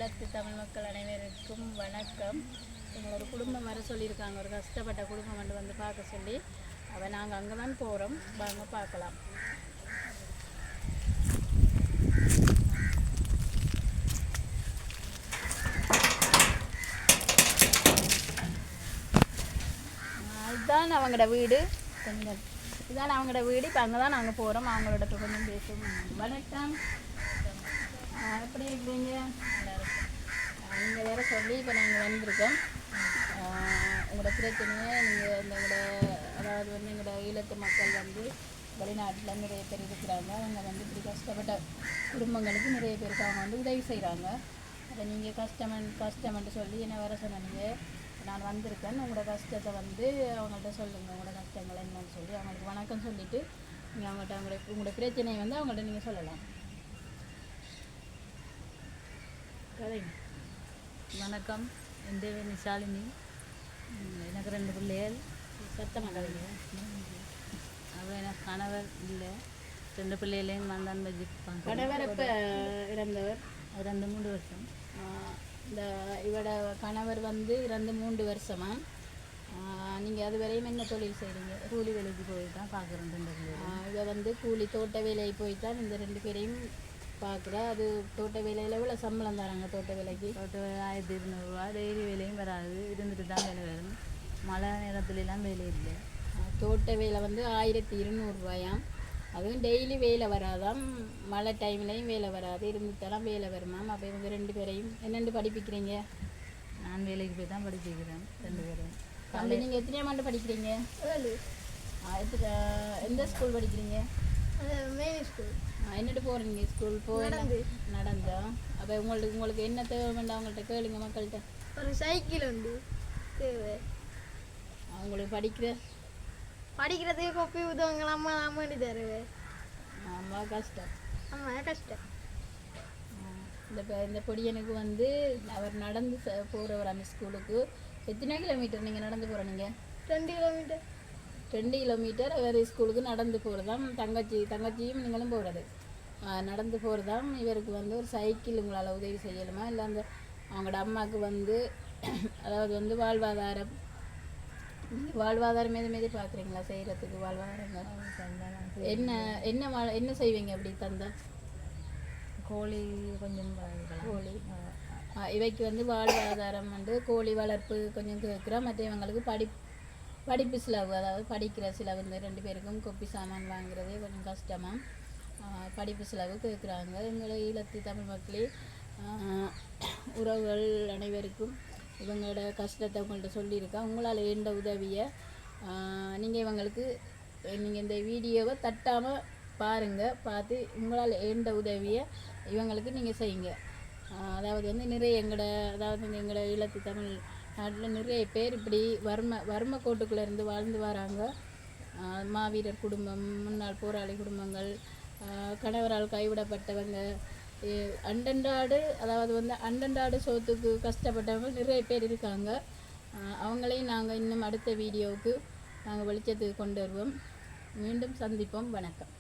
ஈழத்து தமிழ் மக்கள் அனைவருக்கும் வணக்கம். எங்களோட குடும்பம் வர சொல்லியிருக்காங்க, ஒரு கஷ்டப்பட்ட குடும்பம் வந்து பார்க்க சொல்லி. அவன் நாங்கள் அங்கே தான் போகிறோம், வாங்க பார்க்கலாம். இதுதான் அவங்களோட வீடு, கொஞ்சம் இதுதான் அவங்களோட வீடு. இப்போ அங்கே தான் நாங்கள் போகிறோம், அவங்களோட கொஞ்சம் பேசுவோம். வணக்கம், எப்படி இருக்கீங்க? நீங்கள் வேறு சொல்லி இப்போ நாங்கள் வந்திருக்கோம். உங்களோட பிரச்சனையை நீங்கள் எங்களோட அதாவது வந்து எங்களோட ஈழத்து மக்கள் வந்து வெளிநாட்டில் நிறைய பேர் இருக்கிறாங்க. அவங்க வந்து இப்படி கஷ்டப்பட்ட குடும்பங்களுக்கு நிறைய பேருக்கு அவங்க வந்து உதவி செய்கிறாங்க. அதை நீங்கள் கஷ்டம்னு சொல்லி என்ன வேறு சொன்னீங்க. நான் வந்திருக்கேன். உங்களோட கஷ்டத்தை வந்து அவங்கள்ட்ட சொல்லுங்கள், உங்களோட கஷ்டங்கள் என்னன்னு சொல்லி அவங்களுக்கு வணக்கம் சொல்லிவிட்டு நீங்கள் அவங்கள்ட்ட உங்களோட பிரச்சனையை வந்து அவங்கள்ட்ட நீங்கள் சொல்லலாம். வணக்கம், என் பேர் நிஷாலினி. எனக்கு 2 பிள்ளைகள். சத்தமாக கதைங்க. அவள் எனக்கு கணவர் இல்லை. 2 பிள்ளைகளையும் மந்தான் வச்சுப்பாங்க. கணவர் இப்போ இறந்தவர்? அவர் 3 வருஷம். இந்த இவட கணவர் வந்து 3 வருஷமாக. நீங்கள் அது வரையும் என்ன தொழில் செய்கிறீங்க? கூலி வேலைக்கு போய் தான் பார்க்குறோம் 2 பிள்ளைகள். இவ வந்து கூலி தோட்ட வேலைக்கு போய் தான் இந்த 2 பேரையும் பார்க்குறா. அது தோட்ட வேலையில் எவ்வளோ சம்பளம் தராங்க? தோட்ட வேலைக்கு தோட்ட வேலை 1200 ரூபா. டெய்லி வேலையும் வராது, இருந்துட்டு தான் வேலை வரும். மழை நேரத்துலலாம் வேலை இல்லை. தோட்ட வேலை வந்து 1200 ரூபாயாம். அதுவும் டெய்லி வேலை வராதாம், மழை டைம்லையும் வேலை வராது, இருந்துட்டெல்லாம் வேலை வருமாம். அப்போ இவங்க 2 பேரையும் என்னென்று படிப்பிக்கிறீங்க? நான் வேலைக்கு போய் தான் படிப்பிக்கிறேன் 2 பேரையும். தம்பி, நீங்கள் எத்தனையாம் ஆண்டு படிக்கிறீங்க? எந்த ஸ்கூல் படிக்கிறீங்க? Main school. என்னட்டு போகிறீங்க ஸ்கூல்? போய் நடந்தா. அப்போ உங்களுக்கு என்ன தேவை வேண்டாம் அவங்கள்ட்ட கேளுங்க, மக்கள்கிட்ட. ஒரு சைக்கிள் உண்டு தேவை. அவங்களுக்கு படிக்கிறதுக்கு கொப்பி உதவங்களாம்மா வேண்டி தருவேன். ஆமாம், கஷ்டம். ஆமாம், கஷ்டம். இந்த பொடியனுக்கு வந்து அவர் நடந்து போகிறவர் அந்த ஸ்கூலுக்கு. எத்தனை கிலோமீட்டர் நீங்கள் நடந்து போகிறீங்க? 2 கிலோமீட்டர். 2 கிலோமீட்டர் வேறு ஸ்கூலுக்கு நடந்து போகிறதாம். தங்கச்சியும் நீங்களும் போகிறது நடந்து போகிறதாம். இவருக்கு வந்து ஒரு சைக்கிள் உங்களால் உதவி செய்யணுமா? இல்லை அந்த அவங்களோட அம்மாவுக்கு வந்து அதாவது வந்து வாழ்வாதாரம் மீது பார்க்குறீங்களா? செய்கிறதுக்கு வாழ்வாதாரங்கள் என்ன செய்வீங்க அப்படி தந்தா? கோழி கொஞ்சம் கோழி. இவைக்கு வந்து வாழ்வாதாரம் வந்து கோழி வளர்ப்பு கொஞ்சம் கேட்குறோம். மற்ற இவங்களுக்கு படிப்பு செலவு, அதாவது படிக்கிற செலவு. இந்த 2 பேருக்கும் கொப்பி சாமான் வாங்குறதே கொஞ்சம் கஷ்டமாக. படிப்பு செலவு கேட்குறாங்க. எங்களை ஈழத்து தமிழ் மக்களே உறவுகள் அனைவருக்கும் இவங்களோட கஷ்டத்தை உங்கள்கிட்ட சொல்லியிருக்கா. உங்களால் ஏண்ட உதவியை நீங்கள் இந்த வீடியோவை தட்டாமல் பாருங்கள். பார்த்து உங்களால் ஏண்ட உதவியை இவங்களுக்கு நீங்கள் செய்யுங்க. அதாவது வந்து நிறைய எங்களோட ஈழத்து தமிழ் நாட்டில் நிறைய பேர் இப்படி வறுமை கோட்டுக்குள்ளே இருந்து வாழ்ந்து வராங்க. மாவீரர் குடும்பம், முன்னாள் போராளி குடும்பங்கள், கணவரால் கைவிடப்பட்டவங்க, அண்டண்டாடு சோத்துக்கு கஷ்டப்பட்டவங்க நிறைய பேர் இருக்காங்க. அவங்களையும் நாங்கள் இன்னும் அடுத்த வீடியோவுக்கு நாங்கள் வெளிச்சத்துக்கு கொண்டு வருவோம். மீண்டும் சந்திப்போம். வணக்கம்.